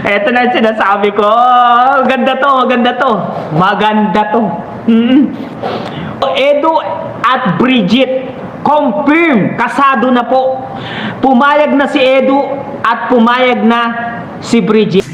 Eto na yung sinasabi ko. Ganda to, maganda to. Maganda to. Edu at Bridget, confirm, kasado na po. Pumayag na si Edu at pumayag na si Bridget.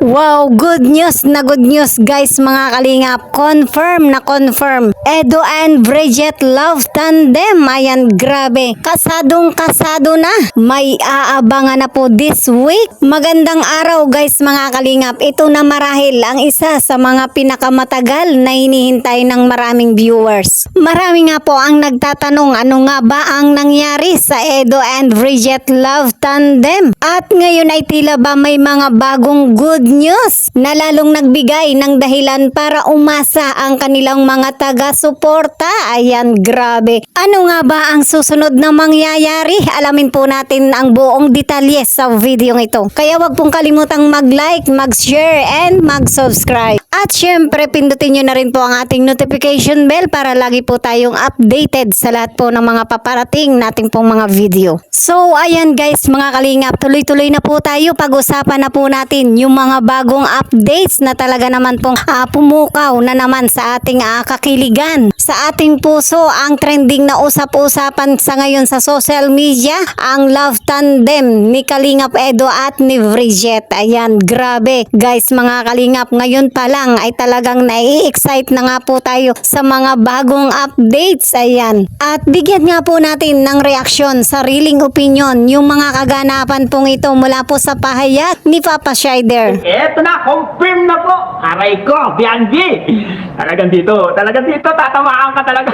Wow, good news na good news guys mga kalingap. Confirm na confirm. Edu and Bridget love tandem. Ayan, grabe. Kasadong kasado na. May aabangan na po this week. Magandang araw guys mga kalingap. Ito na marahil ang isa sa mga pinakamatagal na hinihintay ng maraming viewers. Marami nga po ang nagtatanong ano nga ba ang nangyari sa Edu and Bridget love tandem. At ngayon ay tila ba may mga bagong good news na lalong nagbigay ng dahilan para umasa ang kanilang mga taga-suporta. Ayan, grabe. Ano nga ba ang susunod na mangyayari? Alamin po natin ang buong detalye sa video ito. Kaya wag pong kalimutang mag-like, mag-share, and mag-subscribe. At syempre, pindutin nyo na rin po ang ating notification bell para lagi po tayong updated sa lahat po ng mga paparating nating pong mga video. So, ayan guys, mga kalingap, tuloy-tuloy na po tayo. Pag-usapan na po natin yung mga bagong updates na talaga naman pong pumukaw na naman sa ating kakiligan. Sa ating puso, ang trending na usap-usapan sa ngayon sa social media, ang love tandem ni Kalingap Edu at ni Bridget. Ayan, grabe. Guys, mga kalingap, ngayon pa lang ay talagang nai-excite na nga po tayo sa mga bagong updates. Ayan. At bigyan nga po natin ng reaksyon, sariling opinion, yung mga kaganapan pong ito mula po sa pahayag ni Papa Shider. Eto na, confirm na po. Aray ko, Bianji. Talagang dito, tatamaan ka talaga.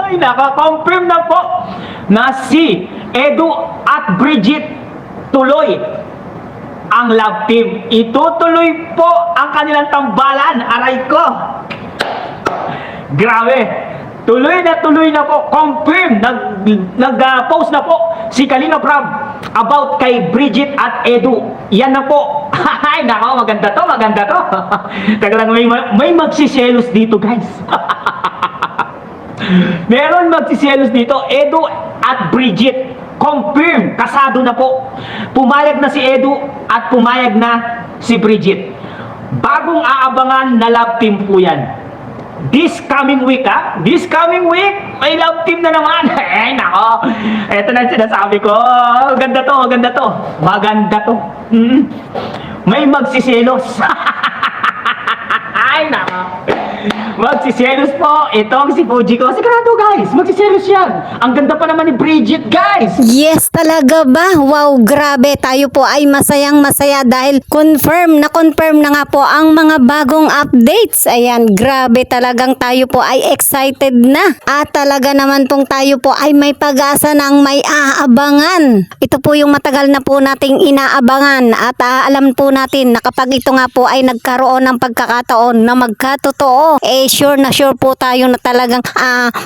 Ay, naka-confirm na po na si Edu at Bridget tuloy ang love team. Itutuloy po ang kanilang tambalan. Aray ko. Grabe. Tuloy na po. Confirm. Nag-post na po si Kalinga Prab about kay Bridget at Edu. Yan na po. Ay, nako, maganda to. Taga lang, may magsiselos dito, guys. Meron magsiselos dito. Edu at Bridget, confirm, kasado na po. Pumayag na si Edu at pumayag na si Bridget. Bagong aabangan na love team po yan. This coming week, This coming week, may love team na naman. Ay, nako. Ito na sinasabi ko. Ganda to. Maganda to. May magsiselos. Ay, nako. Magsiselos po. Itong si Fuji ko. Sigurado, guys. Magsiselos yan. Ang ganda pa naman ni Bridget, guys. Yes, talaga ba? Wow, grabe. Tayo po ay masayang masaya dahil confirm na nga po ang mga bagong updates. Ayan, grabe, talagang tayo po ay excited na. At talaga naman pong tayo po ay may pag-asa ng may aabangan. Ito po yung matagal na po nating inaabangan. At alam po natin na kapag ito nga po ay nagkaroon ng pagkakataon na magkatotoo, sure na sure po tayo na talagang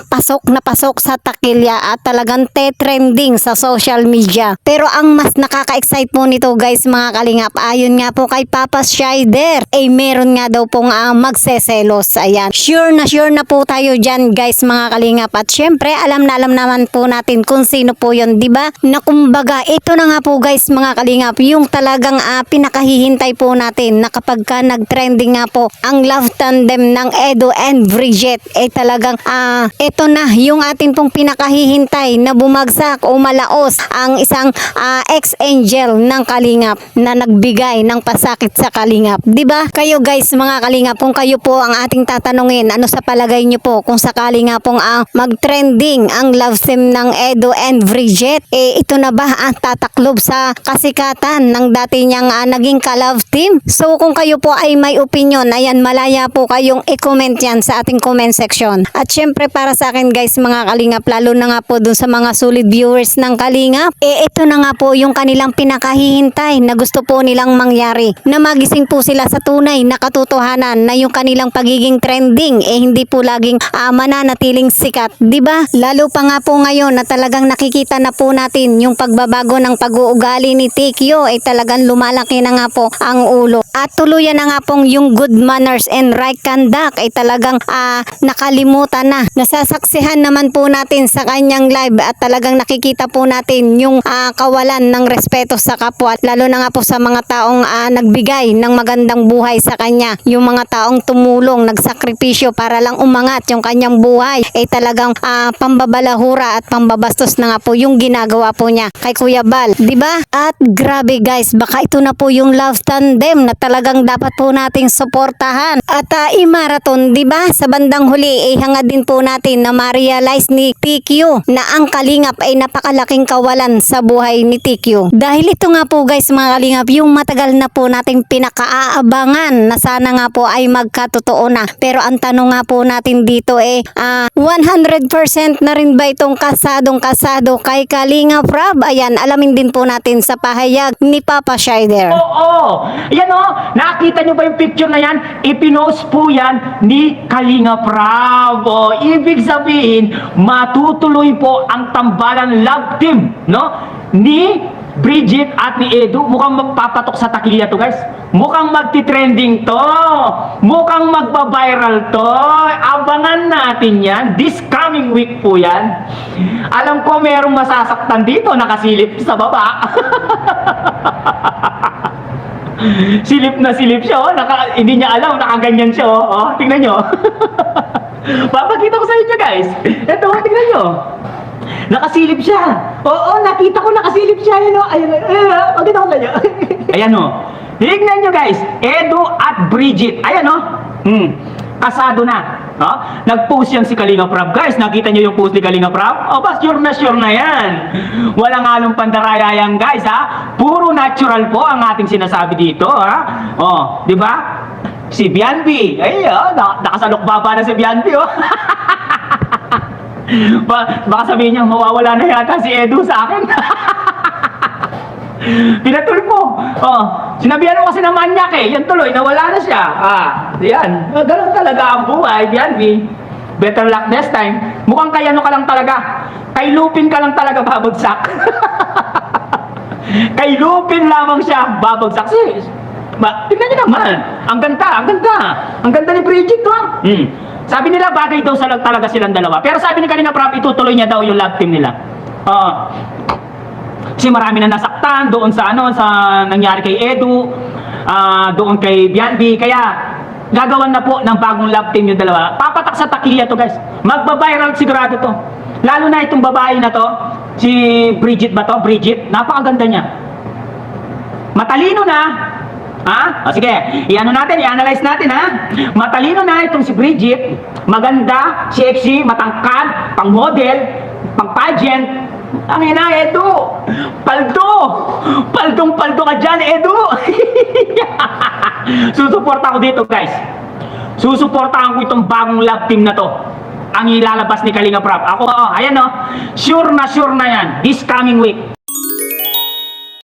pasok na pasok sa takilya at talagang trending sa social media. Pero ang mas nakaka-excite po nito guys mga kalingap, ayon nga po kay Papa Shider, meron nga daw pong magseselos. Ayan, sure na po tayo dyan guys mga kalingap. At syempre alam naman po natin kung sino po yun, diba? Na kumbaga ito na nga po guys mga kalingap, yung talagang pinakahihintay po natin na kapag ka nag-trending nga po ang love tandem ng Edu and Bridget, talagang ito na yung ating pong pinakahihintay na bumagsak o malaos ang isang ex-angel ng Kalingap na nagbigay ng pasakit sa Kalingap. Diba? Kayo guys mga Kalingap, kung kayo po ang ating tatanungin, ano sa palagay nyo po kung sakali nga pong mag-trending ang love team ng Edu and Bridget, ito na ba ang tataklob sa kasikatan ng dati niyang naging ka-love team? So kung kayo po ay may opinion, ayan, malaya po kayong i-comment yan sa ating comment section. At syempre para sa akin guys mga Kalingap, lalo na nga po dun sa mga solid viewers ng Kalingap, ito na nga po yung kanilang pinakahihintay na gusto po nilang mangyari, na magising po sila sa tunay na katotohanan na yung kanilang pagiging trending hindi po laging mananatiling sikat, diba? Lalo pa nga po ngayon na talagang nakikita na po natin yung pagbabago ng pag-uugali ni Tikyo, talagang lumalaki na nga po ang ulo. At tuluyan na nga pong yung good manners and right conduct anak ay talagang nakalimutan na. Nasasaksihan naman po natin sa kanyang live at talagang nakikita po natin yung kawalan ng respeto sa kapwa, lalo na nga po sa mga taong nagbigay ng magandang buhay sa kanya, yung mga taong tumulong, nagsakripisyo para lang umangat yung kanyang buhay, ay talagang pambabalahura at pambabastos na nga po yung ginagawa po niya kay Kuya Bal, di ba? At grabe guys, baka ito na po yung love tandem na talagang dapat po nating suportahan at i-marathon, di ba? Sa bandang huli, hangad din po natin na ma-realize ni TQ na ang kalingap ay napakalaking kawalan sa buhay ni TQ. Dahil ito nga po guys mga kalingap, yung matagal na po nating pinakaaabangan na sana nga po ay magkatotoo na. Pero ang tanong nga po natin dito 100% na rin ba itong kasadong-kasado kay Kalingap Rab? Ayan, alamin din po natin sa pahayag ni Papa Shider. Oo. Yan nakita nyo ba yung picture na yan? Ipinost po yan ni Kalingap Rab. Ibig sabihin, matutuloy po ang tambalan love team, no? Ni Bridget at ni Edu. Mukhang magpapatok sa takilya to guys. Mukhang magti-trending to. Mukhang magba-viral to. Abangan natin yan. This coming week po yan. Alam ko merong masasaktan dito, nakasilip sa baba. Silip na silip siya, hindi niya alam, nakaganyan siya, tingnan nyo. Papakita ko sa inyo guys. Ito, tingnan nyo. Nakasilip siya. Oo, nakita ko nakasilip siya. Ayan, pakita ko sa inyo. Ayan tingnan nyo guys. Edu at Bridget. Ayan kasado na. Nag-post yan si Kalingap Rab. Guys, nakita nyo yung post ni Kalingap Rab? Sure na yan. Walang halong pandaraya yan guys, Puro natural po ang ating sinasabi dito, di ba? Si Bianbi. Ay, nakasalukbaba na si Bianbi, Baka sabihin niya, mawawala na yata si Edu sa akin. Pinatulpo. Sinabihan ko kasi ng manyak yan tuloy, nawala na siya. Yan. Ganun talaga ang buhay, Bianbi. Better luck next time. Mukhang kay ano ka lang talaga. Kay Lupin ka lang talaga babagsak. Kay Lupin lamang siya babagsak. Tingnan niyo naman. Ang ganda ni Bridget, Sabi nila bagay daw talaga silang dalawa. Pero sabi ni Kalingap Rab, itutuloy niya daw yung love team nila. Kasi marami na nasaktan doon sa sa nangyari kay Edu, doon kay Bianbi. Kaya gagawan na po ng bagong love team yung dalawa. Papatak sa takilya to guys. Magba-viral sigurado to. Lalo na itong babae na to, si Bridget ba to? Bridget, napakaganda niya. Matalino na. Sige, i-analyze natin Matalino na itong si Bridget. Maganda, sexy, matangkad, pang model, pang pageant. Ang ina, Edu! Paldong-paldo ka dyan, Edu! Susuporta ko dito, guys. Susuportahan ko itong bagong love team na to. Ang ilalabas ni Kalingap Rab. Ako, ayan sure na yan. This coming week.